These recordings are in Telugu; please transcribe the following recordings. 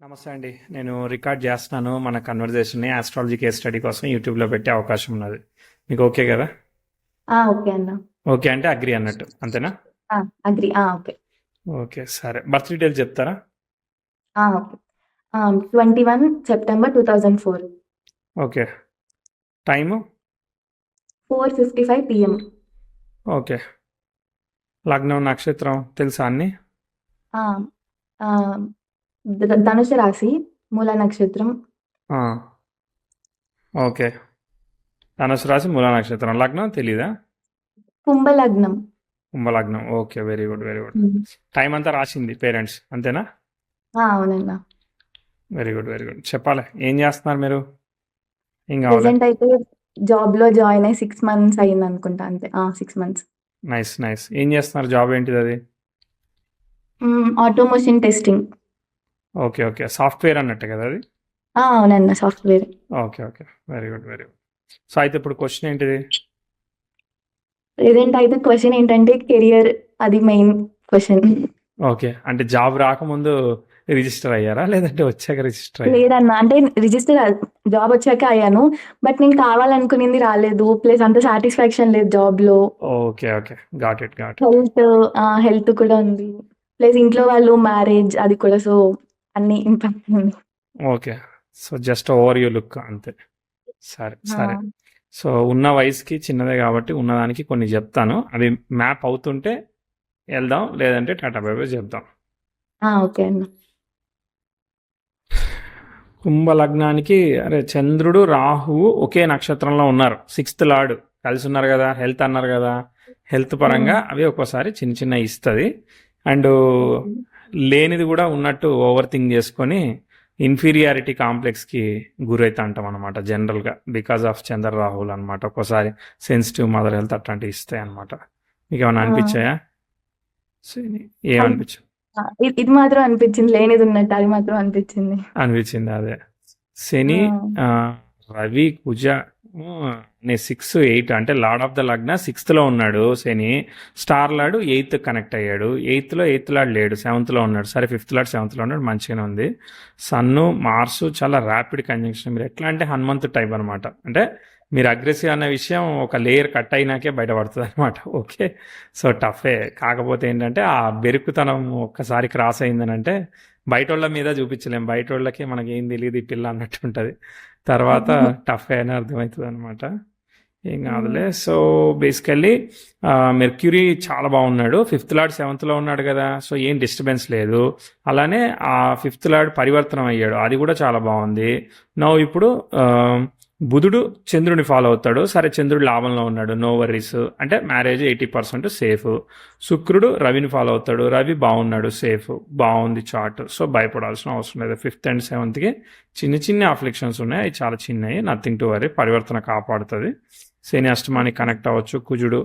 నమస్తే అండి. నేను రికార్డ్ చేస్తున్నాను మన కన్వర్జేషన్ని ఆస్ట్రాలజీ కేస్ స్టడీ కోసం యూట్యూబ్లో పెట్టే అవకాశం ఉన్నది. మీకు ఓకే కదా? ఓకే అన్న. ఓకే అంటే అగ్రి అన్నట్టు అంతేనా? అగ్రి. ఓకే. ఓకే సరే. బర్త్ డీటెయిల్స్ చెప్తారా? Okay. 21 September 2004, okay. Time? 4:55 PM. Okay. లగ్నం నక్షత్రం తెలుసా అన్ని? ఆ, ఆ, ధనుసు రాశి, మూల నక్షత్రం. ఆ, ఓకే. ధనుసు రాశి మూల నక్షత్రం. లగ్నం తెలీదా? కుంభ లగ్నం. కుంభలగ్నం. Okay, very good very good. Um. Time అంతా రాసింది పేరెంట్స్ అంతేనా? అవునన్నా. Very good very good. చెప్పాలి, ఏం చేస్తున్నారు మీరు? ఏం కావాలి? ప్రెసెంట్ అయితే జాబ్ లో జాయిన్ అయ్యి 6 months అయింది అనుకుంటా, అంతే. 6 months. Nice nice. ఏం చేస్తున్నారు? జాబ్ ఏంటిది అది? ఆటోమోషన్ టెస్టింగ్. Okay okay. సాఫ్ట్వేర్ అన్నట్టు కదా అది? అవునన్నా, software. Okay okay. Very good very good. So అయితే ఇప్పుడు క్వశ్చన్ ఏంటిది? ప్రెసెంట్ అయితే క్వశ్చన్ ఏంటంటే కెరియర్, అది మెయిన్ క్వశ్చన్. ఓకే, అంటే జాబ్ రాకముందు రిజిస్టర్ అయ్యారా లేదంటే వచ్చాక రిజిస్టర్ అయ్యారా? లేదన్నా, అంటే రిజిస్టర్ జాబ్ వచ్చాక అయ్యాను. బట్ నేను కావాలనుకునేది రాలేదు, ప్లస్ అంత సాటిస్ఫాక్షన్ లేదు జాబ్ లో. Okay okay, got it got. Health కూడా ఉంది, ప్లస్ ఇంట్లో వాళ్ళు మ్యారేజ్ అది కూడా, సో అన్ని ఇంపాక్ట్ ఉంది. Okay. So just over you look అంతే. సరే సరే. సో ఉన్న వయసుకి చిన్నదే కాబట్టి ఉన్నదానికి కొన్ని చెప్తాను, అవి మ్యాప్ అవుతుంటే వెళ్దాం, లేదంటే టాటా బై బై చెప్దాం. ఓకే అన్న. కుంభ లగ్నానికి అరే చంద్రుడు రాహువు ఒకే నక్షత్రంలో ఉన్నారు. 6th లార్డ్ కలిసి ఉన్నారు కదా. హెల్త్ అన్నారు కదా, హెల్త్ పరంగా అవి ఒక్కోసారి చిన్న చిన్న ఇస్తుంది. అండ్ లేనిది కూడా ఉన్నట్టు ఓవర్ థింక్ చేసుకొని ఇన్ఫీరియారిటీ కాంప్లెక్స్కి గురైతే అంటాం అనమాట జనరల్గా, బికాస్ ఆఫ్ చంద్ర రాహుల్ అనమాట. ఒక్కోసారి సెన్సిటివ్ మదర్ హెల్త్ అట్లాంటివి ఇస్తాయి అనమాట. మీకు ఏమైనా అనిపించాయా? ఏమనిపించు? ఇది మాత్రం అనిపించింది, లేనిది ఉన్నట్టు అది మాత్రం అనిపించింది. అదే శని, రవి, కుజ 6, 8 అంటే లార్డ్ ఆఫ్ ద లగ్న 6th లో ఉన్నాడు శని. స్టార్ లార్డ్ 8th కనెక్ట్ అయ్యాడు. 8th లో 8th లార్డ్ లేడు, 7th లో ఉన్నాడు. సరే 5th లార్డ్ 7th లో ఉన్నాడు, మంచిగానే ఉంది. సన్ను మార్సు చాలా ర్యాపిడ్ కంజంక్షన్. మీరు ఎట్లా అంటే హనుమంతు టైప్ అనమాట. అంటే మీరు అగ్రెసివ్ అన్న విషయం ఒక లేయర్ కట్ అయినాకే బయటపడుతుంది అనమాట. ఓకే. సో టఫే. కాకపోతే ఏంటంటే ఆ బెరుకుతనం ఒక్కసారి క్రాస్ అయిందని అంటే బయట వాళ్ళ మీద చూపించలేం, బయట వాళ్ళకి మనకి ఏం తెలియదు ఈ పిల్ల అన్నట్టు ఉంటుంది. తర్వాత టఫ్ అయినా అర్థమవుతుంది అనమాట. ఏం కాదులే. సో బేసికల్లీ మెర్క్యూరీ చాలా బాగున్నాడు. 5th లార్డ్ 7th లో ఉన్నాడు కదా, సో ఏం డిస్టర్బెన్స్ లేదు. అలానే ఆ 5th లార్డ్ పరివర్తనం అయ్యాడు, అది కూడా చాలా బాగుంది. ఇప్పుడు బుధుడు చంద్రుని ఫాలో అవుతాడు. సరే చంద్రుడు లాభంలో ఉన్నాడు, నో వర్రీస్, అంటే మ్యారేజ్ 80% సేఫ్. శుక్రుడు రవిని ఫాలో అవుతాడు, రవి బాగున్నాడు, సేఫ్, బాగుంది చార్ట్. సో భయపడాల్సిన అవసరం లేదు. 5th and 7th చిన్న చిన్న అఫ్లిక్షన్స్ ఉన్నాయి, అవి చాలా చిన్నవి, నథింగ్ టు వరీ. పరివర్తన కాపాడుతుంది. శని అష్టమానికి కనెక్ట్ అవ్వచ్చు. కుజుడు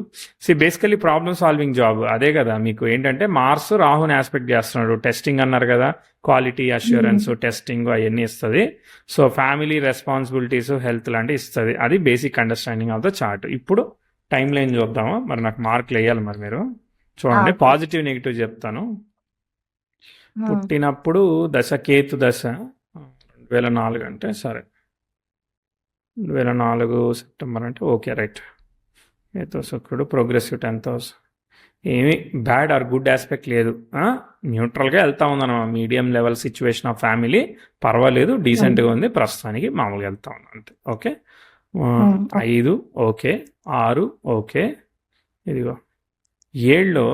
బేసికలీ ప్రాబ్లమ్ సాల్వింగ్ జాబ్ అదే కదా. మీకు ఏంటంటే మార్స్ రాహుని ఆస్పెక్ట్ చేస్తున్నాడు. టెస్టింగ్ అన్నారు కదా, క్వాలిటీ అష్యూరెన్స్ టెస్టింగ్ అవన్నీ ఇస్తుంది. సో ఫ్యామిలీ రెస్పాన్సిబిలిటీస్, హెల్త్ లాంటివి ఇస్తుంది. అది basic understanding of the chart. ఇప్పుడు టైం లైన్ చూద్దాము. మరి నాకు మార్కులు వేయాలి మరి. మీరు చూడండి, పాజిటివ్ నెగిటివ్ చెప్తాను. పుట్టినప్పుడు దశ కేతు దశ 2004 అంటే సరే 2004 సెప్టెంబర్ అంటే ఓకే రైట్. కేతు శుక్రుడు ప్రోగ్రెసివ్ 10th house. ఏమి బ్యాడ్ ఆర్ గుడ్ ఆస్పెక్ట్ లేదు, న్యూట్రల్గా వెళ్తా ఉందన్నమాట. Medium level situation of family పర్వాలేదు, డీసెంట్గా ఉంది ప్రస్తుతానికి, మామూలుగా వెళ్తా ఉంది అంతే. ఓకే. 5 okay, 6 okay. ఇదిగో 7లో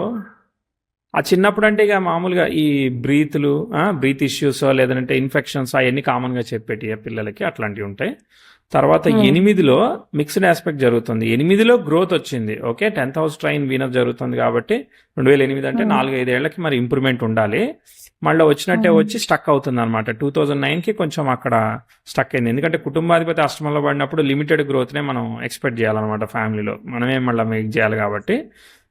ఆ చిన్నప్పుడు అంటే ఇక మామూలుగా ఈ బ్రీత్ ఇష్యూస్ లేదంటే ఇన్ఫెక్షన్స్ అవన్నీ కామన్గా చెప్పేటి పిల్లలకి, అట్లాంటివి ఉంటాయి. తర్వాత 8లో మిక్స్డ్ ఆస్పెక్ట్ జరుగుతుంది. 8లో గ్రోత్ వచ్చింది. Okay, 10th house train Venus జరుగుతుంది కాబట్టి 2008 అంటే 4-5 ఏళ్లకి మరి ఇంప్రూవ్మెంట్ ఉండాలి. మళ్ళీ వచ్చినట్టే వచ్చి స్టక్ అవుతుంది అనమాట. 2009కి కొంచెం అక్కడ స్టక్ అయింది. ఎందుకంటే కుటుంబాధిపతి అష్టమంలో పడినప్పుడు లిమిటెడ్ గ్రోత్నే మనం ఎక్స్పెక్ట్ చేయాలన్నమాట ఫ్యామిలీలో, మనమే మళ్ళీ మేక్ చేయాలి కాబట్టి.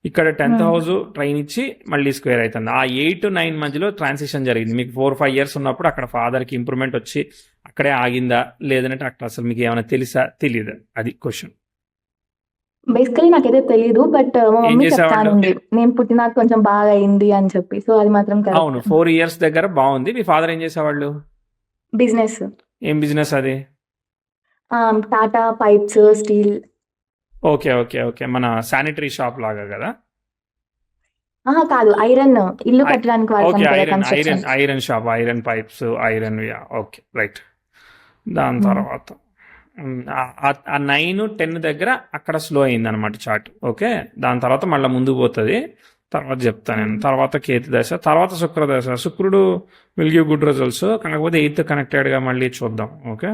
ఇక్కడ 10th house ట్రైన్ ఇచ్చి మళ్ళీ స్క్వేర్ అవుతుంది. ఆ 8-9 మధ్యలో ట్రాన్సిషన్ జరిగింది. మీకు 4-5 years ఉన్నప్పుడు అక్కడ ఫాదర్కి ఇంప్రూవ్మెంట్ వచ్చి అక్కడే ఆగిందా, లేదంటే అక్కడ అసలు మీకు ఏమైనా తెలుసా, తెలియదా, అది క్వశ్చన్. బేసికలీ నాకైతే తెలియదు, బట్ మా మమ్మీ చెప్తాను నేను పుట్టినాక కొంచెం బాగా అయింది అని చెప్పి, సో అది మాత్రం అవును 4 years దగ్గర బాగుంది. మీ ఫాదర్ ఏం చేసేవాళ్ళు? బిజినెస్. ఏం బిజినెస్ అది? Tata pipes, steel. Okay okay okay మన శానిటరీ షాప్ లాగా కదా? కాదు, ఐరన్. ఇల్లు ఐ- కట్టడానికి వాడతాం ఓకే, కదా, iron iron construction. Iron shop, iron pipes, iron. Okay, right. దాని తర్వాత ఆ 9-10 దగ్గర అక్కడ స్లో అయింది అనమాట చార్ట్. ఓకే, దాని తర్వాత మళ్ళీ ముందుకు పోతుంది, తర్వాత చెప్తాను నేను. తర్వాత కేతు దశ, తర్వాత శుక్ర దశ. శుక్రుడు విల్ గివ్ గుడ్ రిజల్ట్స్, కాకపోతే 8th కనెక్టెడ్గా మళ్ళీ చూద్దాం. ఓకే,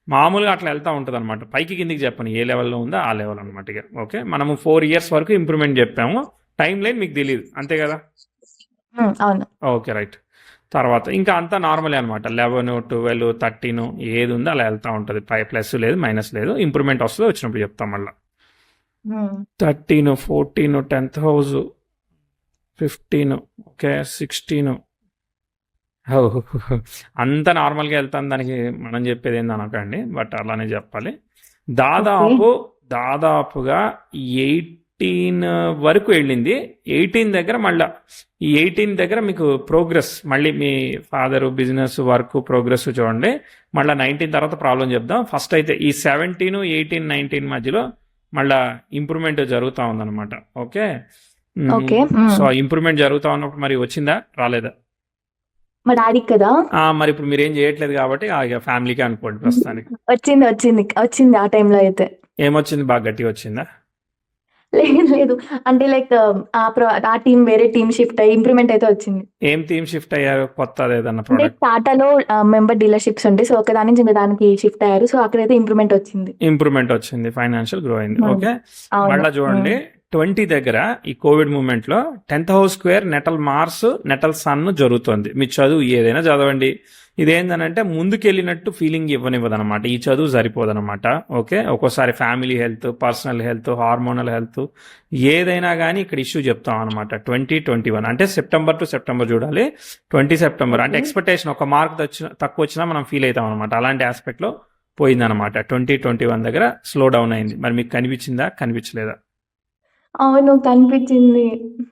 మామూలుగా అట్లా వెళ్తూ ఉంటుంది అనమాట, పైకి కిందికి చెప్పను, ఏ లెవెల్లో ఉందో ఆ లెవెల్ అనమాట. ఇక ఓకే, మనము 4 years వరకు ఇంప్రూవ్మెంట్ చెప్పాము, టైం లైన్ మీకు తెలియదు, అంతే కదా? అవును. Okay, right. తర్వాత ఇంకా అంతా నార్మలే అనమాట, 11, 12, 13 ఏది ఉందో అలా వెళ్తూ ఉంటుంది, ప్లస్ లేదు మైనస్ లేదు. ఇంప్రూవ్మెంట్ వస్తుంది, వచ్చినప్పుడు చెప్తాం మళ్ళీ. 13, 14, 10th house, 15, ఓకే, 16. అంత నార్మల్గా వెళ్తాను, దానికి మనం చెప్పేది ఏంది అనకండి, బట్ అలానే చెప్పాలి. దాదాపుగా 18 వరకు వెళ్ళింది. 18 దగ్గర మళ్ళీ, ఈ 18 దగ్గర మీకు ప్రోగ్రెస్, మళ్ళీ మీ ఫాదర్ బిజినెస్ వర్క్ ప్రోగ్రెస్ చూడండి. మళ్ళీ 19 తర్వాత ప్రాబ్లం చెప్దాం. ఫస్ట్ అయితే ఈ 17, 18, 19 మధ్యలో మళ్ళీ ఇంప్రూవ్మెంట్ జరుగుతూ ఉందన్నమాట. Okay, okay. సో ఇంప్రూవ్మెంట్ జరుగుతూ ఉన్నప్పుడు మరి వచ్చిందా రాలేదా? మా డాడీకి కదా. మరి ఇప్పుడు మీరు ఏం చేయట్లేదు కాబట్టి ఫ్యామిలీకి అనుకోండి ప్రస్తుతానికి. వచ్చింది ఆ టైంలో అయితే. ఏమొచ్చింది, బాగా గట్టిగా వచ్చిందా? లేదు, అంటే లైక్ ఆ టీం వేరే టీం షిఫ్ట్ అయ్యి ఇంప్రూవ్మెంట్ అయితే వచ్చింది. ఏం థీమ్ షిఫ్ట్ అయ్యారు, కొత్త ఏదన్నా అంటే ప్రోడక్ట్? టాటాలో మెంబర్ డీలర్షిప్స్ ఉంటాయి, సో ఒక దాని నుంచి ఇంకో దానికి షిఫ్ట్ అయ్యారు, సో అక్కడైతే ఇంప్రూవ్మెంట్ వచ్చింది. ఇంప్రూవ్మెంట్ వచ్చింది, ఫైనాన్షియల్ గ్రో అయింది. ఓకే, అవును. మళ్ళీ చూడండి 20 దగ్గర ఈ కోవిడ్ మూమెంట్ లో 10th house square natal Mars natal sun జరుగుతుంది. మీ చదువు ఏదైనా చదవండి, ఇదేందనంటే ముందుకెళ్ళినట్టు ఫీలింగ్ ఇవ్వనివ్వదు అనమాట, ఈ చదువు సరిపోదనమాట. ఓకే, ఒక్కోసారి family health, personal health, hormonal health, ఏదైనా కానీ ఇక్కడ ఇష్యూ చెప్తాం అనమాట. 2021 అంటే సెప్టెంబర్ టు సెప్టెంబర్ చూడాలి. 20 సెప్టెంబర్ అంటే ఎక్స్పెక్టేషన్ ఒక మార్క్ తక్కువ వచ్చినా మనం ఫీల్ అవుతాం అనమాట, అలాంటి ఆస్పెక్ట్ లో పోయిందనమాట. 2021 దగ్గర స్లో డౌన్ అయింది. మరి మీకు కనిపించిందా, కనిపించలేదా? అవును, కనిపించింది.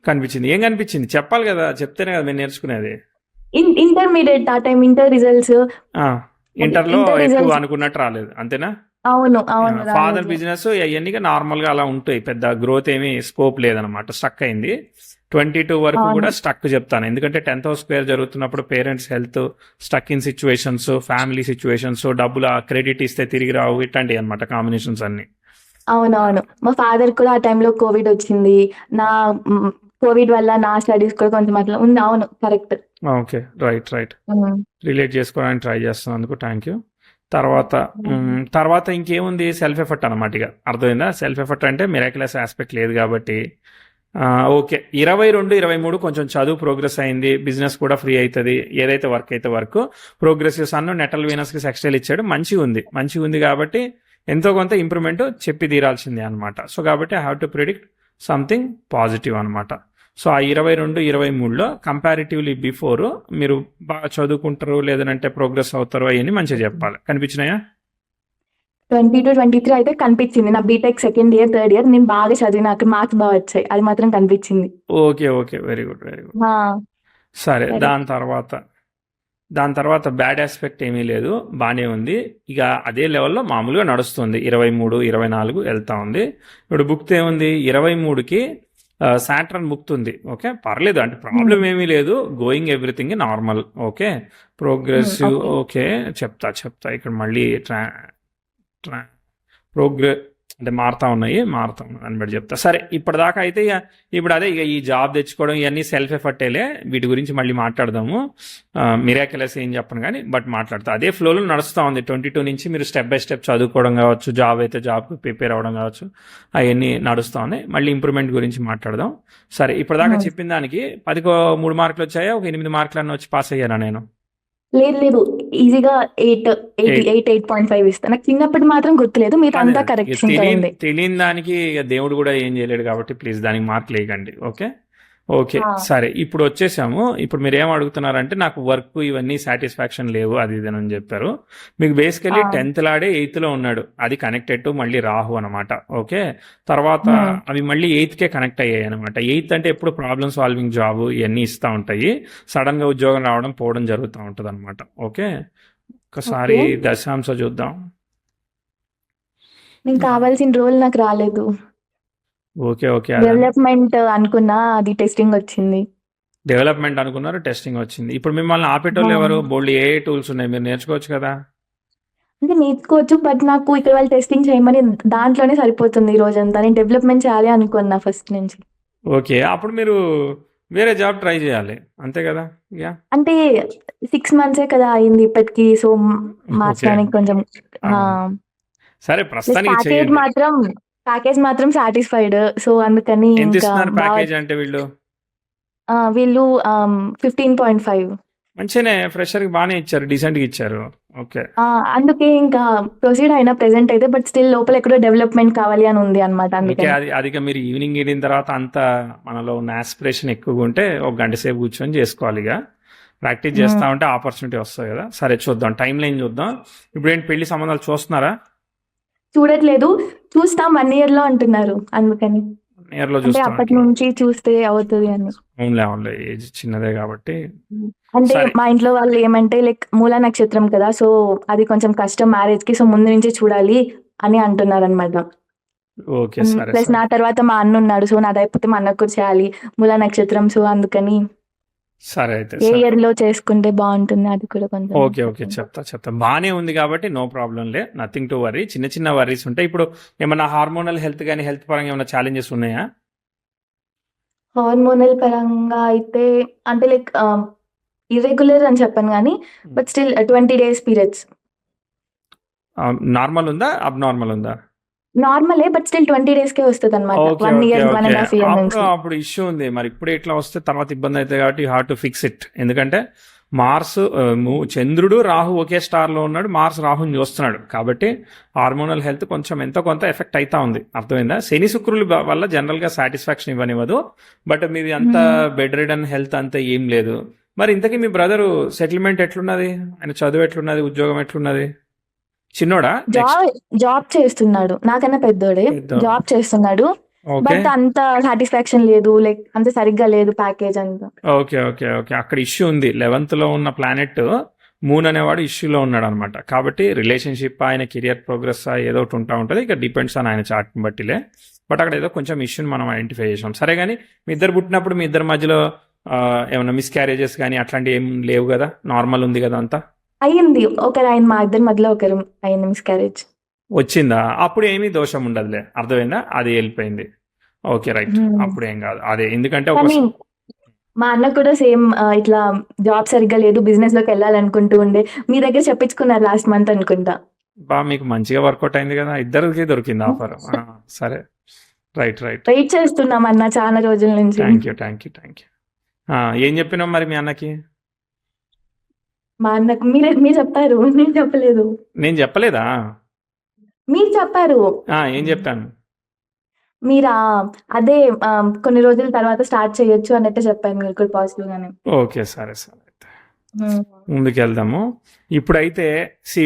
కనిపించింది. ఏం కనిపించింది చెప్పాలి కదా, చెప్తేనే కదా మీరు నేర్చుకునేది. ఇంటర్మీడియట్ ఆ టైం ఇంటర్ రిజల్ట్స్. ఇంటర్లో ఇంటర్ ఎక్కువ రిజల్ట్స్. అనుకున్నట్టు రాలేదు, అంతేనా? అవును ఫాదర్ రాలేదు. బిజినెస్ అవన్నీ నార్మల్ గా అలా ఉంటాయి, పెద్ద గ్రోత్ ఏమీ స్కోప్ లేదనమాట, స్టక్ అయింది. 22 వరకు అవును. కూడా స్టక్ చెప్తాను, ఎందుకంటే 10th house స్క్వేర్ జరుగుతున్నప్పుడు parents health, stuck in situations, family situations, డబ్బులు క్రెడిట్ ఇస్తే తిరిగి రావు, ఇట్లాంటివి అనమాట కాంబినేషన్స్ అన్ని. అవునవును, మా ఫాదర్ కూడా ఆ టైంలో కోవిడ్ వచ్చింది. నా కోవిడ్ వల్ల నా స్టడీస్ కూడా కొంచెం అట్లా ఉంది. అవును, కరెక్ట్. Okay, right. రిలేట్ చేసుకోవడానికి ట్రై చేస్తున్నందుకు థ్యాంక్ యూ. తర్వాత ఇంకేముంది, సెల్ఫ్ ఎఫర్ట్ అనమాట. ఇక అర్థమైందా? సెల్ఫ్ ఎఫర్ట్ అంటే మిరాక్యులస్ ఆస్పెక్ట్ లేదు కాబట్టి. ఓకే, 22, 23 కొంచెం చదువు ప్రోగ్రెస్ అయింది, బిజినెస్ కూడా ఫ్రీ అవుతుంది, ఏదైతే వర్క్ అయితే వర్క్. ప్రోగ్రెసివ్ సన్ నెటల్ వీనస్కి సెక్స్టైల్ ఇచ్చాడు, మంచిగా ఉంది కాబట్టి ఎంతో కొంత ఇంప్రూవ్మెంట్ చెప్పి తీరాల్సిందే అనమాట. సో కాబట్టి I have to predict something positive అనమాట. సో ఆ 22, 23లో కంపారిటివ్లీ బిఫోర్ మీరు బాగా చదువుకుంటారు, లేదంటే ప్రోగ్రెస్ అవుతారు, అవన్నీ మంచిగా చెప్పాలి. కనిపించినాయా? 22, 23 అయితే కనిపించింది. నా BTech second year, third year నేను బాగా చదివిన, అక్కడ మార్క్స్ బాగా వచ్చాయి, అది మాత్రం కనిపించింది. Okay, very good. సరే, సరే. దాని తర్వాత బ్యాడ్ ఆస్పెక్ట్ ఏమీ లేదు, బాగానే ఉంది. ఇక అదే లెవెల్లో మామూలుగా నడుస్తుంది. 23, 24 వెళ్తా ఉంది. ఇప్పుడు బుక్ ఏముంది, 23కి సాటర్న్ బుక్ ఉంది. ఓకే, పర్లేదు, అంటే ప్రాబ్లం ఏమీ లేదు, going everything normal. Okay, progressive. Okay, చెప్తా ఇక్కడ మళ్ళీ అంటే మారుతా ఉన్నాయి అని బట్టి చెప్తా. సరే, ఇప్పటిదాకా అయితే ఇప్పుడు అదే ఇక ఈ జాబ్ తెచ్చుకోవడం ఇవన్నీ సెల్ఫ్ ఎఫర్టేలే, వీటి గురించి మళ్ళీ మాట్లాడదాము. మిరాక్యులస్ ఏం చెప్పను కానీ, బట్ మాట్లాడతా. అదే ఫ్లోలో నడుస్తూ ఉంది. 22 నుంచి మీరు స్టెప్ బై స్టెప్ చదువుకోవడం కావచ్చు, జాబ్ అయితే జాబ్కి ప్రిపేర్ అవ్వడం కావచ్చు, అవన్నీ నడుస్తూ ఉన్నాయి. మళ్ళీ ఇంప్రూవ్మెంట్ గురించి మాట్లాడదాం. సరే, ఇప్పటిదాకా చెప్పిన దానికి 10కి 3 మార్కులు వచ్చాయా, ఒక 8 మార్కులు అన్న వచ్చి పాస్ అయ్యానా నేను? లేదు, ఈజీగా 8.5 ఇస్తాను. నాకు చిన్నప్పటి మాత్రం గుర్తులేదు, మీరు అంతా కరెక్ట్. తెలియని దానికి దేవుడు కూడా ఏం చేయలేడు కాబట్టి ప్లీజ్ దానికి మార్కులు వేయకండి. ఓకే, సరే, ఇప్పుడు వచ్చేసాము. ఇప్పుడు మీరు ఏం అడుగుతున్నారంటే నాకు వర్క్ ఇవన్నీ సాటిస్ఫాక్షన్ లేవు, అది ఇది అని చెప్పారు. మీకు బేసికలీ 10th లాడే 8thలో ఉన్నాడు, అది కనెక్టెడ్ టు మళ్ళీ రాహు అనమాట. ఓకే, తర్వాత అవి మళ్ళీ 8thకే కనెక్ట్ అయ్యాయి అనమాట. 8th అంటే ఎప్పుడు ప్రాబ్లమ్ సాల్వింగ్ జాబ్ ఇవన్నీ ఇస్తూ ఉంటాయి, సడన్ గా ఉద్యోగం రావడం పోవడం జరుగుతూ ఉంటుంది అనమాట. ఓకే, ఒకసారి దశాంశ చూద్దాం. నేను కావాల్సిన రోల్ నాకు రాలేదు. ఓకే ఓకే డెవలప్మెంట్ అనుకున్నా, అది టెస్టింగ్ వచ్చింది. డెవలప్మెంట్ అనుకున్నారు, టెస్టింగ్ వచ్చింది. ఇప్పుడు మిమ్మల్ని ఆపేటోళ్ళు ఎవరు? బోల్డ్ ఏ టూల్స్ ఉన్నాయి, మీరు నేర్చుకోవచ్చు కదా. అంటే నేర్చుకోవచ్చు, బట్ నాకు ఇక్కడ వాళ్ళు టెస్టింగ్ చేయమని దాంట్లోనే సరిపోతుంది ఈ రోజంతా. నేను డెవలప్మెంట్ చేయాలి అనుకున్నా ఫస్ట్ నుంచి. ఓకే, అప్పుడు మీరు వేరే జాబ్ ట్రై చేయాలి, అంతే కదా. యా, అంటే 6 months కదా అయింది ఇప్పటికి, సో మార్చడానికి కొంచెం సరే ప్రస్తుతానికి ప్యాకేజ్ చేయండి. మాత్రం సాటిస్ఫైడ్, సో అందుకని ఎంత ఇంకా ఇస్తున్నారు ప్యాకేజ్ అంటే వీళ్ళు? వీళ్ళు 15.5. మంచిగానే, ఫ్రెషర్ కి బాగానే ఇచ్చారు, డీసెంట్ గా ఇచ్చారు. ఓకే, అందుకే ఇంకా ప్రొసీడ్ అయినా ప్రెసెంట్ అయితే, బట్ స్టిల్ లోపల ఎక్కడో డెవలప్మెంట్ కావాలి అని ఉంది అనమాట. ఓకే. అందుకే అది మీరు ఈవినింగ్ వెళ్ళిన తర్వాత అంత మనలో ఉన్న ఆస్పిరేషన్ ఎక్కువగా ఉంటే ఒక గంట సేపు కూర్చొని చేసుకోవాలి. ఇక ప్రాక్టీస్ చేస్తా ఉంటే ఆపర్చునిటీ వస్తుంది కదా. సరే చూద్దాం, టైం లైన్ చూద్దాం. ఇప్పుడు ఏంటి, పెళ్లి సంబంధాలు చూస్తున్నారా? చూడట్లేదు, చూస్తాం 1 year లో అంటున్నారు, అందుకని నియర్ లో అంటే అప్పటి నుంచి చూస్తే అవుతుంది అని. అవునులే, ఏజ్ చిన్నదే కాబట్టి. అంటే సరే. మా ఇంట్లో వాళ్ళు ఏమంటే లైక్ మూలా నక్షత్రం కదా, సో అది కొంచెం కష్టం మ్యారేజ్ కి, సో ముందు నుంచి చూడాలి అని అంటున్నారు అనమాట. ఓకే, సరే ప్లస్ నా తర్వాత మా అన్న ఉన్నాడు, సో నాది అయిపోతే మా అన్నకు కూడా చేయాలి మూలా నక్షత్రం, సో అందుకని సరే అయితే ఏ ఇయర్ లో చేసుకుంటే బాగుంటుంది అది కూడా కొంచెం. ఓకే చెప్తా. బానే ఉంది కాబట్టి నో ప్రాబ్లం లే, నథింగ్ టు వరీ. చిన్న వర్రీస్ ఉంటాయి. ఇప్పుడు ఏమన్నా హార్మోనల్ హెల్త్ కానీ హెల్త్ పరంగా ఏమైనా ఛాలెంజెస్ ఉన్నాయా? హార్మోనల్ పరంగా అయితే అంటే లైక్ ఇర్రెగ్యులర్ అని చెప్పాను కానీ, but still 20 days periods. Normal ఉందా, అబ్ నార్మల్ ఉందా? నార్మలే, బట్ స్టిల్ 20 days కే వస్తుంది అనమాట. 1 year 1.5 year నుంచి. అప్పుడు ఇష్యూ ఉంది మరి. ఇప్పుడు ఇట్లా వస్తే తర్వాత ఇబ్బంది అవుతుంది కాబట్టి you have to fix it. ఎందుకంటే మార్స్ చంద్రుడు రాహు ఒకే స్టార్ లో ఉన్నాడు, మార్స్ రాహుని చూస్తున్నాడు కాబట్టి హార్మోనల్ హెల్త్ కొంచెం ఎంతో కొంత ఎఫెక్ట్ అవుతా ఉంది. అర్థమైందా? శని శుక్రుల వల్ల జనరల్ గా సాటిస్ఫాక్షన్ ఇవ్వనివ్వదు, బట్ మీది అంత బెడ్ రిడన్ హెల్త్ అంతా ఏం లేదు. మరి ఇంతకీ మీ బ్రదరు సెటిల్మెంట్ ఎట్లున్నది? ఆయన చదువు ఎట్లున్నది? ఉద్యోగం ఎట్లున్నది? చిన్నోడా? జాబ్ చేస్తున్నాడు, నాకన్నా పెద్దోడే. జాబ్ చేస్తున్నాడు, బట్ అంత సాటిస్ఫాక్షన్ లేదు, లైక్ అంత సరిగ్గా లేదు ప్యాకేజ్ అంతా. ఓకే. అక్కడ ఇష్యూ ఉంది. 11th లో ఉన్న ప్లానెట్ మూన్ అనేవాడు ఇష్యూలో ఉన్నాడు అనమాట. కాబట్టి రిలేషన్షిప్, ఆయన కెరియర్ ప్రోగ్రెస్ ఏదో ఒకటి ఉంటా ఉంటుంది. ఇక డిపెండ్స్ ఆన్ ఆయన చార్ట్ని బట్టిలే. బట్ అక్కడ ఏదో కొంచెం ఇష్యూని మనం ఐడెంటిఫై చేసాం. సరే కానీ మీ ఇద్దరు పుట్టినప్పుడు మీ ఇద్దరి మధ్యలో ఏమైనా మిస్క్యారేజెస్ కానీ అట్లాంటివి ఏం లేవు కదా? నార్మల్ ఉంది కదా అంతా? అయ్యింది, ఒకరు ఆయన, మా ఇద్దరి మధ్యలో ఒకరు అయింది మిస్క్యారేజ్. వచ్చిందా? అప్పుడు ఏమీ దోషం ఉండదులే, అర్థమైందా? అది వెళ్ళిపోయింది. Okay, right. అప్పుడు ఏం కాదు. అదే ఎందుకంటే మా అన్న కూడా సేమ్ ఇట్లా జాబ్ సరిగ్గా లేదు, బిజినెస్ లోకి వెళ్ళాలనుకుంటూ ఉండే. మీ దగ్గర చెప్పించుకున్నారు లాస్ట్ మంత్ అనుకుంటా. మీకు మంచిగా వర్కౌట్ అయింది కదా, ఇద్దరికి దొరికింది ఆఫర్. సరే, రైట్. వెయిట్ చేస్తున్నాం అన్న చాలా రోజుల నుంచి. Thank you. ఏం చెప్పినావు మరి మీ అన్నకి? మా అన్నకు మీరు చెప్పారు, నేను చెప్పలేదు. నేను చెప్పలేదా? మీరు చెప్పారు. ఏం చెప్పాను? మీరా అదే కొన్ని రోజుల తర్వాత స్టార్ట్ చేయొచ్చు అన్నట్టు చెప్పాను, మీరు కూడా పాజిటివ్ గానే. ఓకే, సరే ముందుకెళ్దాము. ఇప్పుడైతే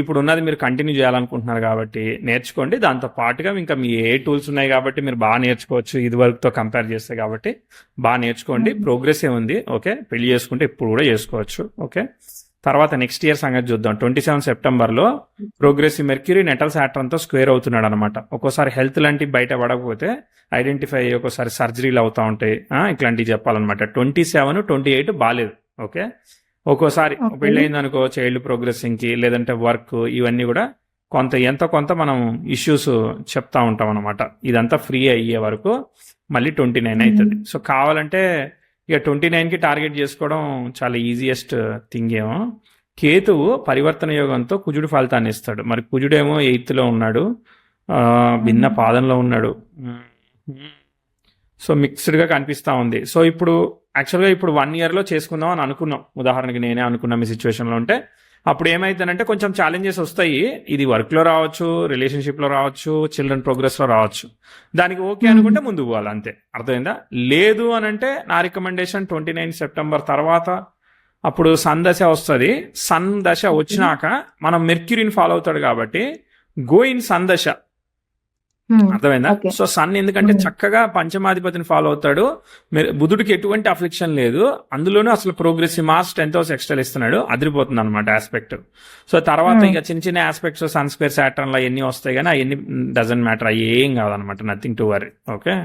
ఇప్పుడు ఉన్నది మీరు కంటిన్యూ చేయాలనుకుంటున్నారు కాబట్టి నేర్చుకోండి. దాంతో పాటుగా ఇంకా మీ ఏ టూల్స్ ఉన్నాయి కాబట్టి మీరు బాగా నేర్చుకోవచ్చు, ఇది వరకుతో కంపేర్ చేస్తే. కాబట్టి బాగా నేర్చుకోండి, ప్రోగ్రెస్ ఏముంది. ఓకే, పెళ్లి చేసుకుంటే ఇప్పుడు కూడా చేసుకోవచ్చు. ఓకే, తర్వాత నెక్స్ట్ ఇయర్ సంగతి చూద్దాం. 27 సెప్టెంబర్లో ప్రోగ్రెసివ్ మెర్క్యూరీ నెటల్ సాటర్న్తో స్క్వేర్ అవుతున్నాడు అనమాట. ఒక్కోసారి హెల్త్ లాంటివి బయట పడకపోతే ఐడెంటిఫై, ఒక్కోసారి సర్జరీలు అవుతూ ఉంటాయి, ఇట్లాంటివి చెప్పాలన్నమాట. 27, 28 బాగాలేదు. ఓకే, ఒక్కోసారి పెళ్ళయింది అనుకో, చైల్డ్ ప్రోగ్రెసింగ్కి లేదంటే వర్క్, ఇవన్నీ కూడా ఎంతో కొంత మనం ఇష్యూస్ చెప్తా ఉంటాం అనమాట. ఇదంతా ఫ్రీ అయ్యే వరకు మళ్ళీ 29 అవుతుంది. సో కావాలంటే ఇక 29కి టార్గెట్ చేసుకోవడం చాలా ఈజియెస్ట్ థింగ్. ఏమో కేతువు పరివర్తన యోగంతో కుజుడు ఫలితాన్ని ఇస్తాడు. మరి కుజుడేమో 8th లో ఉన్నాడు, భిన్న పాదంలో ఉన్నాడు. సో మిక్స్డ్గా కనిపిస్తూ ఉంది. సో ఇప్పుడు యాక్చువల్గా ఇప్పుడు 1 yearలో చేసుకుందాం అని అనుకున్నాం. ఉదాహరణకి నేనే అనుకున్నా మీ సిచ్యువేషన్లో ఉంటే. అప్పుడు ఏమైతుందంటే కొంచెం ఛాలెంజెస్ వస్తాయి. ఇది వర్క్లో రావచ్చు, రిలేషన్షిప్లో రావచ్చు, చిల్డ్రన్ ప్రోగ్రెస్లో రావచ్చు. దానికి ఓకే అనుకుంటే ముందుకు పోవాలి, అంతే. అర్థమైందా? లేదు అని అంటే నా రికమెండేషన్ 29 సెప్టెంబర్ తర్వాత అప్పుడు సన్ దశ వస్తుంది. సన్ దశ వచ్చినాక మనం మెర్క్యూరీని ఫాలో అవుతాడు కాబట్టి గో ఇన్ సన్ దశ. అర్థమైందా? ఓకే. సో సన్ ఎందుకంటే చక్కగా పంచమాధిపతిని ఫాలో అవుతాడు. మీరు బుధుడికి ఎటువంటి అఫ్లిక్షన్ లేదు, అందులోనూ అసలు progressive marks 10th house extra ఇస్తున్నాడు, అదిరిపోతుంది అనమాట ఆస్పెక్ట్. సో తర్వాత ఇక చిన్న చిన్న ఆస్పెక్ట్స్ సన్ స్క్వేర్ సాటర్న్ లా ఎన్ని వస్తాయి కానీ అవన్నీ డజంట్ మ్యాటర్, అవి ఏం కాదనమాట, nothing to worry. Okay,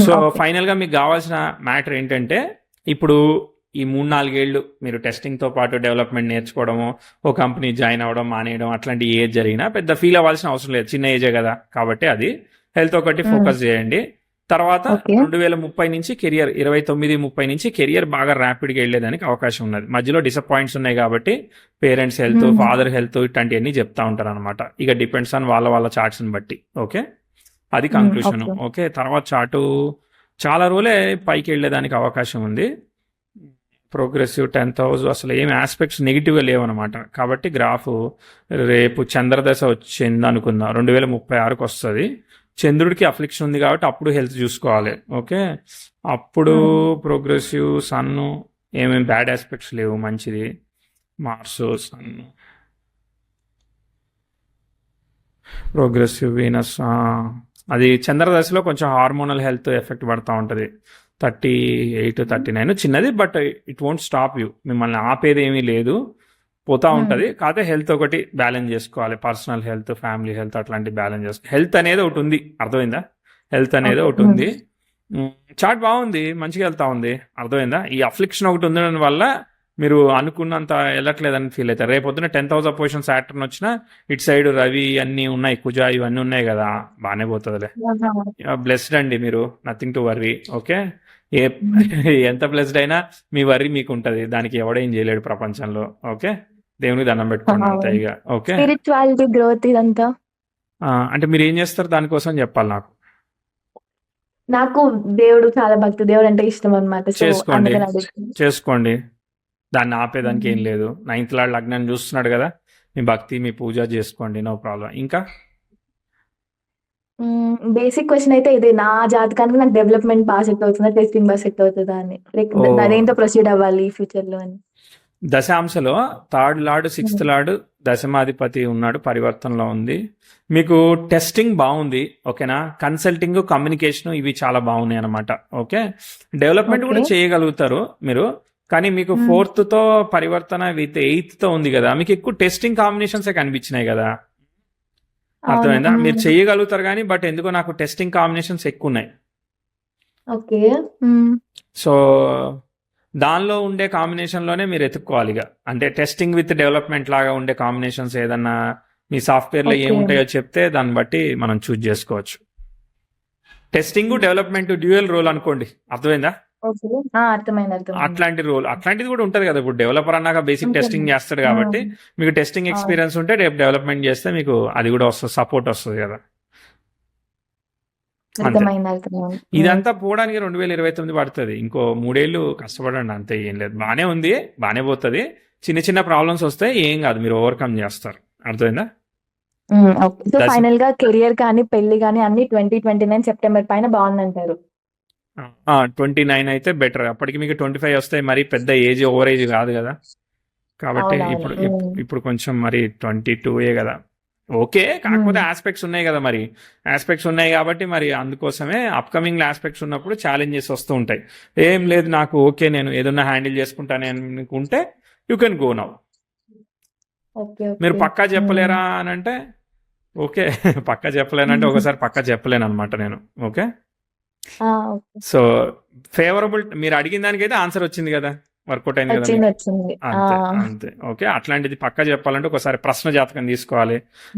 so final గా మీకు కావాల్సిన మ్యాటర్ ఏంటంటే ఇప్పుడు ఈ 3-4 ఏళ్ళు మీరు టెస్టింగ్ తో పాటు డెవలప్మెంట్ నేర్చుకోవడము, ఓ కంపెనీ జాయిన్ అవ్వడం మానేయడం అట్లాంటి ఏజ్ జరిగినా పెద్ద ఫీల్ అవ్వాల్సిన అవసరం లేదు, చిన్న ఏజే కదా కాబట్టి. అది హెల్త్ ఒకటి ఫోకస్ చేయండి. తర్వాత 2030 నుంచి కెరియర్ 29-30 నుంచి కెరియర్ బాగా ర్యాపిడ్గా వెళ్ళేదానికి అవకాశం ఉన్నది. మధ్యలో డిసప్పాయింట్స్ ఉన్నాయి కాబట్టి పేరెంట్స్ హెల్త్, ఫాదర్ హెల్త్ ఇట్లాంటివన్నీ చెప్తా ఉంటారు అనమాట. ఇక డిపెండ్స్ ఆన్ వాళ్ళ చార్ట్స్ని బట్టి. ఓకే, అది కంక్లూషన్. ఓకే, తర్వాత చార్టు చాలా రోజులే పైకి వెళ్ళేదానికి అవకాశం ఉంది. ప్రోగ్రెసివ్ 10th హౌస్ అసలు ఏం ఆస్పెక్ట్స్ నెగిటివ్గా లేవన్నమాట. కాబట్టి గ్రాఫ్ రేపు చంద్రదశ వచ్చింది అనుకుందాం, 2036కి వస్తుంది. చంద్రుడికి అఫ్లిక్షన్ ఉంది కాబట్టి అప్పుడు హెల్త్ చూసుకోవాలి. ఓకే, అప్పుడు ప్రోగ్రెసివ్ సన్ ఏమేమి బ్యాడ్ ఆస్పెక్ట్స్ లేవు, మంచిది. మార్స్, సన్, ప్రోగ్రెసివ్ వీనస్, అది చంద్రదశలో కొంచెం హార్మోనల్ హెల్త్ ఎఫెక్ట్ పడుతూ ఉంటుంది. 38-39 చిన్నది, but it won't stop you, మిమ్మల్ని ఆపేది ఏమీ లేదు, పోతా ఉంటుంది. కాకపోతే హెల్త్ ఒకటి బ్యాలెన్స్ చేసుకోవాలి, పర్సనల్ హెల్త్, ఫ్యామిలీ హెల్త్ అట్లాంటి బ్యాలెన్స్ చేసుకోవాలి. హెల్త్ అనేది ఒకటి ఉంది, అర్థమైందా? హెల్త్ అనేది ఒకటి ఉంది. చార్ట్ బాగుంది, మంచిగా వెళ్తా ఉంది, అర్థమైందా? ఈ అఫ్లిక్షన్ ఒకటి ఉండడం వల్ల మీరు అనుకున్నంత వెళ్ళట్లేదని ఫీల్ అవుతారు. రేపు పొద్దున 10th హౌస్ పొజిషన్ సాటర్న్ వచ్చినా ఇటు సైడ్ రవి అన్నీ ఉన్నాయి, కుజ ఇవన్నీ ఉన్నాయి కదా, బాగానే పోతుందిలే. బ్లెస్డ్ అండి మీరు, నథింగ్ టు వర్రీ. ఓకే, ఎంత బ్లెస్డ్ అయినా మీ వర్రీ మీకు ఉంటుంది, దానికి ఎవడేం చేయలేడు ప్రపంచంలో. ఓకే, దేవునికి దండం పెట్టుకోండి అంతే ఇక. ఓకే, స్పిరిచువాలిటీ గ్రోత్ ఇదంతా అంటే మీరు ఏం చేస్తారు దానికోసం చెప్పాలి నాకు. నాకు దేవుడు చాలా భక్తి, దేవుడు అంటే ఇష్టం అనమాట. చేసుకోండి, దాన్ని ఆపేదానికి ఏం లేదు. 9th లార్డ్ లగ్నాన్ని చూస్తున్నాడు కదా, మీ భక్తి మీ పూజ చేసుకోండి, నో ప్రాబ్లం. ఇంకా బేసిక్ క్వశ్చన్ అయితే ఇదే, నా జాతకానికి నాకు డెవలప్మెంట్ బాగా సెట్ అవుతుందా, టెస్టింగ్ బాగా సెట్ అవుతుందా అని, లైక్ అదేంటో ప్రొసీడ్ అవ్వాలి ఫ్యూచర్ లో అని. దశాంశలో 3rd లార్డ్ 6th లార్డ్ దశమాధిపతి ఉన్నాడు, పరివర్తనలో ఉంది. మీకు టెస్టింగ్ బాగుంది, ఓకేనా. కన్సల్టింగ్, కమ్యూనికేషన్ ఇవి చాలా బాగున్నాయి అనమాట. ఓకే, డెవలప్మెంట్ కూడా చేయగలుగుతారు మీరు. కానీ మీకు 4th తో పరివర్తన విత్ 8th తో ఉంది కదా, మీకు ఎక్కువ టెస్టింగ్ కాంబినేషన్స్ కనిపించినాయి కదా, అర్థమైందా? మీరు చేయగలుగుతారు కానీ బట్ ఎందుకో నాకు టెస్టింగ్ కాంబినేషన్స్ ఎక్కువ ఉన్నాయి. ఓకే, సో దానిలో ఉండే కాంబినేషన్లోనే మీరు ఎత్తుక్కోవాలి ఇక. అంటే టెస్టింగ్ విత్ డెవలప్మెంట్ లాగా ఉండే కాంబినేషన్స్ ఏదన్నా మీ సాఫ్ట్వేర్లో ఏముంటాయో చెప్తే దాన్ని బట్టి మనం చూజ్ చేసుకోవచ్చు. టెస్టింగ్ డెవలప్మెంట్ డ్యూయల్ రోల్ అనుకోండి, అర్థమైందా? అట్లాంటి రోల్, అట్లాంటిది కూడా ఉంటుంది కదా. ఇప్పుడు డెవలపర్ అన్నాక బేసిక్ టెస్టింగ్ చేస్తాడు కాబట్టి మీకు టెస్టింగ్ ఎక్స్పీరియన్స్ ఉంటే రేపు డెవలప్మెంట్ చేస్తే మీకు అది కూడా వస్తుంది, సపోర్ట్ వస్తుంది కదా. ఇదంతా పోవడానికి 2029 పడుతుంది, ఇంకో 3 ఏళ్ళు కష్టపడండి అంతే, ఏం లేదు. బానే ఉంది, బానే పోతుంది. చిన్న చిన్న ప్రాబ్లమ్స్ వస్తాయి, ఏం కాదు, మీరు ఓవర్కమ్ చేస్తారు, అర్థమైందా? ఫైనల్ గా కెరియర్ కానీ పెళ్లి కానీ అన్ని 2029 సెప్టెంబర్ పైన బాగుందంటారు. 29 అయితే బెటర్, అప్పటికి మీకు 25 వస్తాయి, మరి పెద్ద ఏజ్ ఓవర్ ఏజ్ కాదు కదా. కాబట్టి ఇప్పుడు కొంచెం మరి 22 కదా. ఓకే, కాకపోతే ఆస్పెక్ట్స్ ఉన్నాయి కదా, మరి ఆస్పెక్ట్స్ ఉన్నాయి కాబట్టి మరి అందుకోసమే అప్కమింగ్ ఆస్పెక్ట్స్ ఉన్నప్పుడు ఛాలెంజెస్ వస్తూ ఉంటాయి. ఏం లేదు నాకు ఓకే, నేను ఏదన్నా హ్యాండిల్ చేసుకుంటాను అనుకుంటే యూ కెన్ గో నౌ. మీరు పక్కా చెప్పలేరా అని అంటే ఓకే, పక్కా చెప్పలేనంటే ఒకసారి పక్కా చెప్పలేను అనమాట నేను. ఓకే, సో ఫేవరబుల్, మీరు అడిగిన దానికైతే ఆన్సర్ వచ్చింది కదా, వర్కౌట్ అయింది కదా, అంతే అంతే. ఓకే, అట్లాంటిది పక్కా చెప్పాలంటే ఒకసారి ప్రశ్న జాతకం తీసుకోవాలి,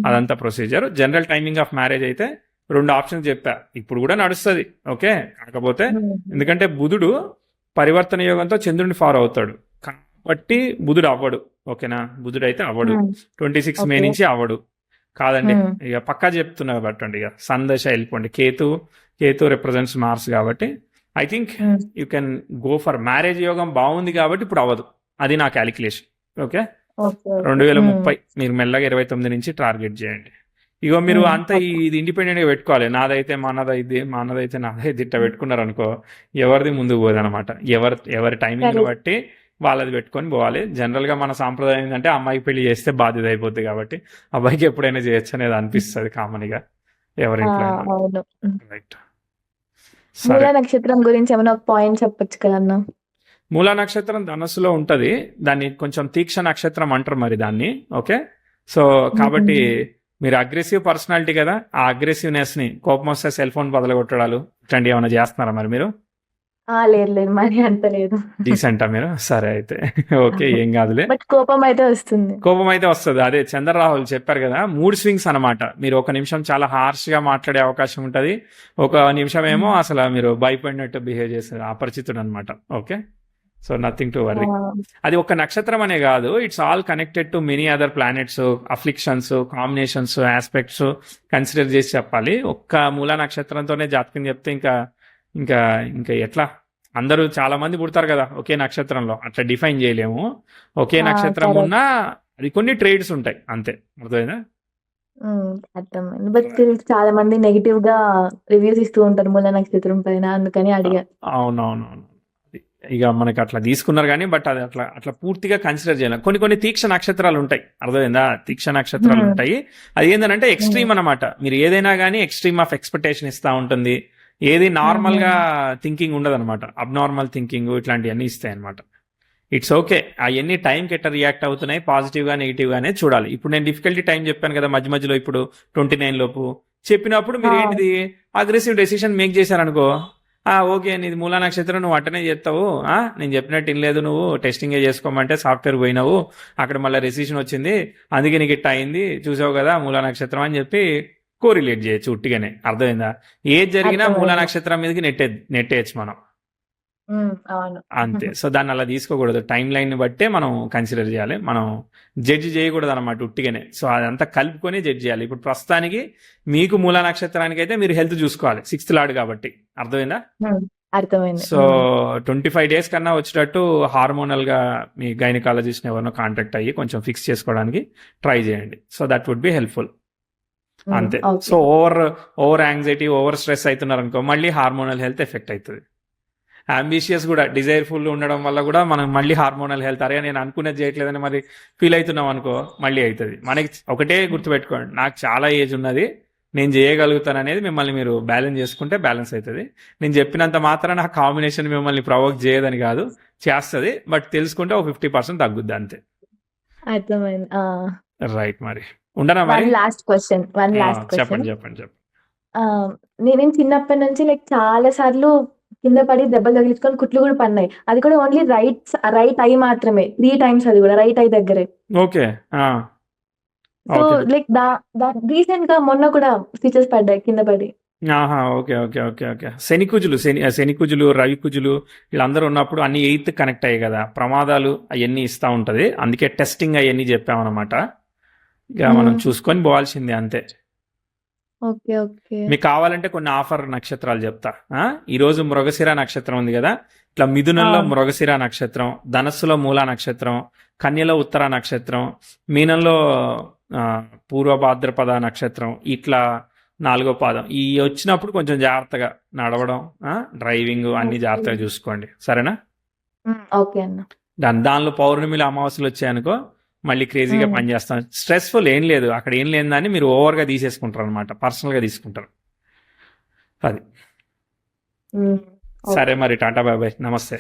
అదంతా procedure. General timing of marriage అయితే 2 ఆప్షన్స్ చెప్పా, ఇప్పుడు కూడా నడుస్తుంది. ఓకే, కాకపోతే ఎందుకంటే బుధుడు పరివర్తన యోగంతో చంద్రుడిని ఫాలో అవుతాడు కాబట్టి బుధుడు అవ్వడు. ఓకేనా, బుధుడు అయితే అవ్వడు, 26 మే నుంచి అవ్వడు. కాదండి ఇక పక్కా చెప్తున్నా బట్టండి, ఇక సందశ వెళ్ళిపోండి. కేతు రిప్రజెంట్స్ మార్స్ కాబట్టి I think you can go for marriage. యోగం బాగుంది కాబట్టి ఇప్పుడు అవ్వదు, అది నా క్యాలిక్యులేషన్. ఓకే, 2030 మీరు మెల్లగా 29 నుంచి టార్గెట్ చేయండి. ఇగో మీరు అంతా ఇది ఇండిపెండెంట్ గా పెట్టుకోవాలి, నాదైతే మనదైతే నాదైతే ఇట్లా పెట్టుకున్నారు అనుకో, ఎవరిది ముందుకు పోదనమాట. ఎవరి టైమింగ్ బట్టి వాళ్ళది పెట్టుకొని పోవాలి. జనరల్ గా మన సాంప్రదాయం ఏంటంటే అమ్మాయికి పెళ్లి చేస్తే బాధ్యత అయిపోద్ది కాబట్టి అబ్బాయికి ఎప్పుడైనా చేయొచ్చు అనేది అనిపిస్తుంది కామన్గా. ఎవరింట్లో అయినా. అవును. రైట్. మూల సరే. నక్షత్రం గురించి ఏమైనా ఒక పాయింట్ చెప్పొచ్చు కదా అన్న. మూలా నక్షత్రం ధనస్సులో ఉంటది. దాన్ని కొంచెం తీక్ష నక్షత్రం అంటారు మరి దాన్ని. ఓకే. సో కాబట్టి మీరు అగ్రెసివ్ పర్సనాలిటీ కదా, ఆ అగ్రెసివ్నెస్ ని కోపం వస్తే సెల్ ఫోన్ బదలగొట్టడాలు ఇట్లాంటివి ఏమైనా చేస్తున్నారా మరి మీరు? లేదు లేదు, మరి అంత లేదు. డీసెంటా మీరు? సరే అయితే ఓకే, ఏం కాదులే. బట్ కోపం అయితే వస్తుంది. కోపం అయితే వస్తుంది. అదే చంద్రరాహుల్ చెప్పారు కదా, మూడ్ స్వింగ్స్ అనమాట. మీరు ఒక నిమిషం చాలా హార్ష్ గా మాట్లాడే అవకాశం ఉంటది, ఒక నిమిషం ఏమో అసలు మీరు భయపడినట్టు బిహేవ్ చేస్తారు, అపరిచితుడు అనమాట. Okay. So nothing to worry. అది ఒక నక్షత్రం అనే కాదు, it's all connected to many other planets, afflictions, combinations, aspects consider చేసి చెప్పాలి. ఒక్క మూలా నక్షత్రంతోనే జాతకం చెప్తే ఇంకా ఇంకా ఇంకా ఎట్లా? అందరూ చాలా మంది పుడతారు కదా ఒకే నక్షత్రంలో, అట్లా డిఫైన్ చేయలేము. ఒకే నక్షత్రం correct. ఉన్నా అది కొన్ని ట్రేడ్స్ ఉంటాయి అంతే. అర్థమైందా? అర్థమైంది. బట్ చాలా మంది నెగిటివ్ గా రివ్యూస్ ఇస్తూ ఉంటారు మూల నక్షత్రం పైన, అందుకని అడిగా. అవునవునవును. ఇక మనకి అట్లా తీసుకున్నారు కానీ, బట్ అది అట్లా అట్లా పూర్తిగా కన్సిడర్ చేయాలి. కొన్ని కొన్ని తీక్ష నక్షత్రాలు ఉంటాయి. అర్థమైందా? తీక్ష నక్షత్రాలు ఉంటాయి. అది ఏంటంటే ఎక్స్ట్రీమ్ అన్నమాట. మీరు ఏదైనా కానీ ఎక్స్ట్రీమ్ ఆఫ్ ఎక్స్పెక్టేషన్ ఇస్తా ఉంటుంది. ఏది నార్మల్ గా థింకింగ్ ఉండదు అనమాట. అబ్నార్మల్ థింకింగ్ ఇట్లాంటివన్నీ ఇస్తాయి అనమాట. It's okay. అవన్నీ టైంకి ఎట్లా రియాక్ట్ అవుతున్నాయి, పాజిటివ్ గా నెగిటివ్ గానే చూడాలి. ఇప్పుడు నేను డిఫికల్టీ టైం చెప్పాను కదా మధ్య మధ్యలో, ఇప్పుడు 29 లోపు చెప్పినప్పుడు మీరు ఏంటిది అగ్రెసివ్ డెసిషన్ మేక్ చేశారనుకో, ఓకే నీది మూలా నక్షత్రం, నువ్వు అట్టనే చేస్తావు, నేను చెప్పినట్టు వినలేదు, నువ్వు టెస్టింగ్ చేసుకోమంటే సాఫ్ట్వేర్ పోయినావు, అక్కడ మళ్ళీ రెసిషన్ వచ్చింది, అందుకే నీకు ఇట్ట అయింది, చూసావు కదా మూలా నక్షత్రం అని చెప్పి కోరిలేట్ చేయొచ్చు ఉట్టిగానే. అర్థమైందా? ఏది జరిగినా మూలా నక్షత్రం మీదకి నెట్టేయచ్చు మనం. అంతే. సో దాన్ని అలా తీసుకోకూడదు. టైం లైన్ ని బట్టే మనం కన్సిడర్ చేయాలి. మనం జడ్జి చేయకూడదు అనమాట ఉట్టిగానే. సో అదంతా కలుపుకొని జడ్జి చేయాలి. ఇప్పుడు ప్రస్తుతానికి మీకు మూలా నక్షత్రానికి అయితే మీరు హెల్త్ చూసుకోవాలి, 6th లార్డ్ కాబట్టి. అర్థమైందా? అర్థమైంది. సో 25 days కన్నా వచ్చేటట్టు హార్మోనల్ గా మీ గైనకాలజిస్ట్ ఎవరినో కాంటాక్ట్ అయ్యి కొంచెం ఫిక్స్ చేసుకోవడానికి ట్రై చేయండి. So that would be helpful. అంతే. So over anxiety, over stress అవుతున్నారు అనుకో, మళ్ళీ హార్మోనల్ హెల్త్ ఎఫెక్ట్ అవుతుంది. అంబిషియస్ కూడా, డిజైర్ఫుల్ ఉండడం వల్ల కూడా మనం మళ్ళీ హార్మోనల్ హెల్త్, అరే నేను అనుకునేది చేయట్లేదని మరి ఫీల్ అవుతున్నాం అనుకో, మళ్ళీ అవుతుంది. మనకి ఒకటే గుర్తుపెట్టుకోండి, నాకు చాలా ఏజ్ ఉన్నది, నేను చేయగలుగుతాను అనేది మిమ్మల్ని మీరు బ్యాలెన్స్ చేసుకుంటే బ్యాలెన్స్ అవుతుంది. నేను చెప్పినంత మాత్రాన ఆ కాంబినేషన్ మిమ్మల్ని ప్రవోక్ చేయదని కాదు, చేస్తుంది. బట్ తెలుసుకుంటే ఒక 50% తగ్గుద్ది అంతే. అర్థమైంది. రైట్. మరి ఉండనా మరి? Last question. చెప్పండి చెప్పండి చెప్పండి. నేను చిన్నప్పటి నుంచి చాలా సార్లు కింద పడి దెబ్బలు తగిలించుకొని కుట్లు కూడా పడినాయి. అది కూడా ఓన్లీ రైట్ ఐ మాత్రమే, 3 times, అది కూడా రైట్ ఐ దగ్గరే. ఓకే. సో రీసెంట్ గా మొన్న కూడా స్టిచెస్ పడ్డాయి కింద పడి. Okay okay okay okay. శనికుజులు, రవికుజులు వీళ్ళందరూ ఉన్నప్పుడు అన్ని 8th కనెక్ట్ అయ్యాయి కదా, ప్రమాదాలు అవన్నీ ఇస్తా ఉంటది. అందుకే టెస్టింగ్ అవన్నీ చెప్పామన్నమాట. ఇక మనం చూసుకొని పోవాల్సిందే అంతే. Okay okay. మీకు కావాలంటే కొన్ని ఆఫర్ నక్షత్రాలు చెప్తా. ఈ రోజు మృగశిర నక్షత్రం ఉంది కదా, ఇట్లా మిథునంలో మృగశిర నక్షత్రం, ధనస్సులో మూలా నక్షత్రం, కన్యలో ఉత్తర నక్షత్రం, మీనంలో పూర్వ భాద్రపద నక్షత్రం, ఇట్లా 4వ పాదం ఈ వచ్చినప్పుడు కొంచెం జాగ్రత్తగా నడవడం, డ్రైవింగ్ అన్ని జాగ్రత్తగా చూసుకోండి. సరేనా? ఓకే అన్న. దానిలో పౌర్ణమిలో అమావాస్యలు వచ్చాయనుకో మళ్ళీ క్రేజీగా పనిచేస్తాం. స్ట్రెస్ఫుల్ ఏం లేదు, అక్కడ ఏం లేదని మీరు ఓవర్గా తీసేసుకుంటారు అనమాట, పర్సనల్గా తీసుకుంటారు. అది సరే మరి. టాటా బాయ్ బాయ్, నమస్తే.